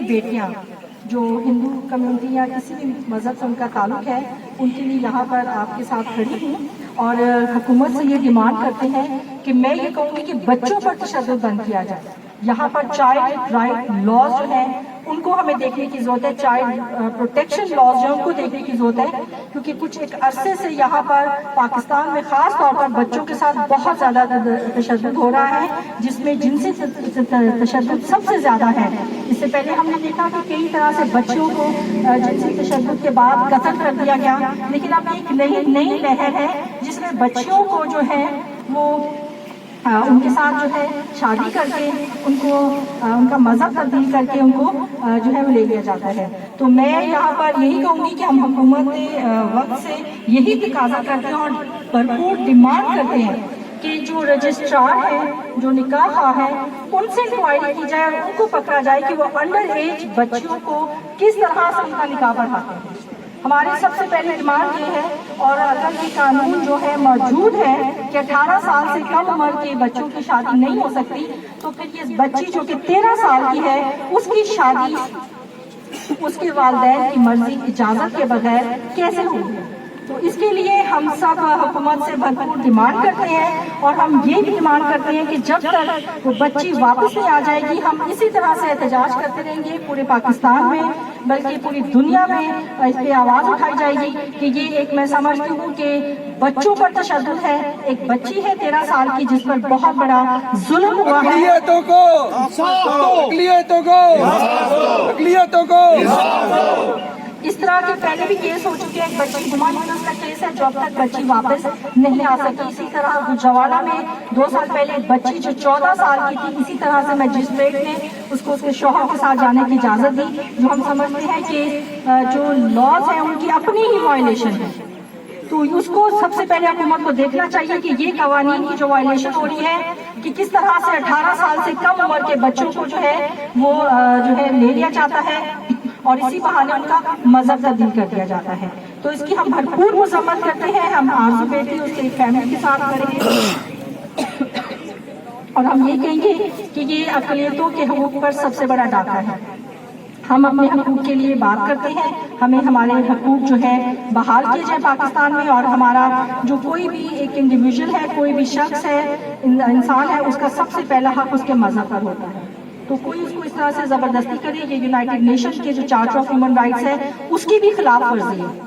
بیٹیاں جو ہندو کمیونٹی یا کسی بھی مذہب سے ان کا تعلق ہے، ان کے لیے یہاں پر آپ کے ساتھ کھڑی ہوں اور حکومت سے یہ ڈیمانڈ کرتے ہیں کہ میں یہ کہوں گی کہ بچوں پر تشدد بند کیا جائے۔ یہاں پر چائلڈ رائٹ لاز جو ہیں ان کو ہمیں دیکھنے کی ضرورت ہے، چائلڈ پروٹیکشن لاز جو ہیں ان کو دیکھنے کی ضرورت ہے، کیونکہ کچھ ایک عرصے سے یہاں پر پاکستان میں خاص طور پر بچوں کے ساتھ بہت زیادہ تشدد ہو رہا ہے، جس میں جنسی تشدد سب سے زیادہ ہے۔ اس سے پہلے ہم نے دیکھا کہ کئی طرح سے بچوں کو جنسی تشدد کے بعد قتل کر دیا گیا، لیکن اب ایک نئی لہر ہے جس میں بچیوں کو جو ہے وہ ان کے ساتھ جو ہے شادی کر کے ان کو ان کا مذہب تبدیل کر کے ان کو جو ہے وہ لے لیا جاتا ہے۔ تو میں یہاں پر یہی کہوں گی کہ ہم حکومت وقت سے یہی تقاضا کرتے ہیں اور بھرپور ڈیمانڈ کرتے ہیں کہ جو رجسٹرار ہیں، جو نکاح خواہ ہیں، ان سے انکوائری کی جائے اور ان کو پکڑا جائے کہ وہ انڈر ایج بچیوں کو کس طرح سے ان کا نکاح پڑھاتے ہیں۔ ہماری سب سے پہلی ڈیمانڈ یہ ہے، اور اگر یہ قانون جو ہے موجود ہے کہ 18 سال سے کم عمر کے بچوں کی شادی نہیں ہو سکتی، تو پھر یہ بچی جو کہ 13 سال کی ہے اس کی شادی اس کے والدین کی مرضی اجازت کے بغیر کیسے ہوگی؟ تو اس کے لیے ہم سب حکومت سے بھرپور ڈیمانڈ کرتے ہیں، اور ہم یہ بھی ڈیمانڈ کرتے ہیں کہ جب تک وہ بچی واپس نہیں آ جائے گی ہم اسی طرح سے احتجاج کرتے رہیں گے پورے پاکستان میں، بلکہ پوری دنیا میں اس پہ آواز اٹھائی جائے گی کہ یہ ایک میں سمجھتی ہوں کہ بچوں پر تشدد ہے۔ ایک بچی ہے 13 سال کی جس پر بہت بڑا ظلم ہوا ہے۔ اس طرح کے پہلے بھی کیس ہو چکے ہیں، ایک بچی ہما یونس کا کیس ہے جو اب تک بچی واپس نہیں آ سکی۔ اسی طرح گجرانوالہ میں 2 سال پہلے ایک بچی جو 14 سال کی تھی، اسی طرح سے مجسٹریٹ نے اس کو اس کے شوہر کے ساتھ جانے کی اجازت دی، جو ہم سمجھتے ہیں کہ جو لاز ہیں ان کی اپنی ہی وائلیشن ہے۔ تو اس کو سب سے پہلے حکومت کو دیکھنا چاہیے کہ یہ قوانین کی جو وائلیشن ہو رہی ہے کہ کس طرح سے 18 سال سے کم عمر کے بچوں کو جو ہے وہ جو ہے لے لیا جاتا ہے اور اسی بہانے ان کا مذہب تبدیل کر دیا جاتا ہے۔ تو اس کی ہم بھرپور مذمت کرتے ہیں۔ ہم آرزو بیٹی اس کے فیملی کے ساتھ کریں گے اور ہم یہ کہیں گے کہ یہ اقلیتوں کے حقوق پر سب سے بڑا ڈاکہ ہے۔ ہم اپنے حقوق کے لیے بات کرتے ہیں، ہمیں ہمارے حقوق جو ہے بحال کیے جائیں پاکستان میں، اور ہمارا جو کوئی بھی ایک انڈیویجول ہے، کوئی بھی شخص ہے، انسان ہے، اس کا سب سے پہلا حق اس کے مذہب پر ہوتا ہے۔ تو کوئی اس کو اس طرح سے زبردستی کرے، یہ یونائٹڈ نیشن کے جو چارٹر آف ہیومن رائٹس ہے اس کی بھی خلاف ورزی ہے۔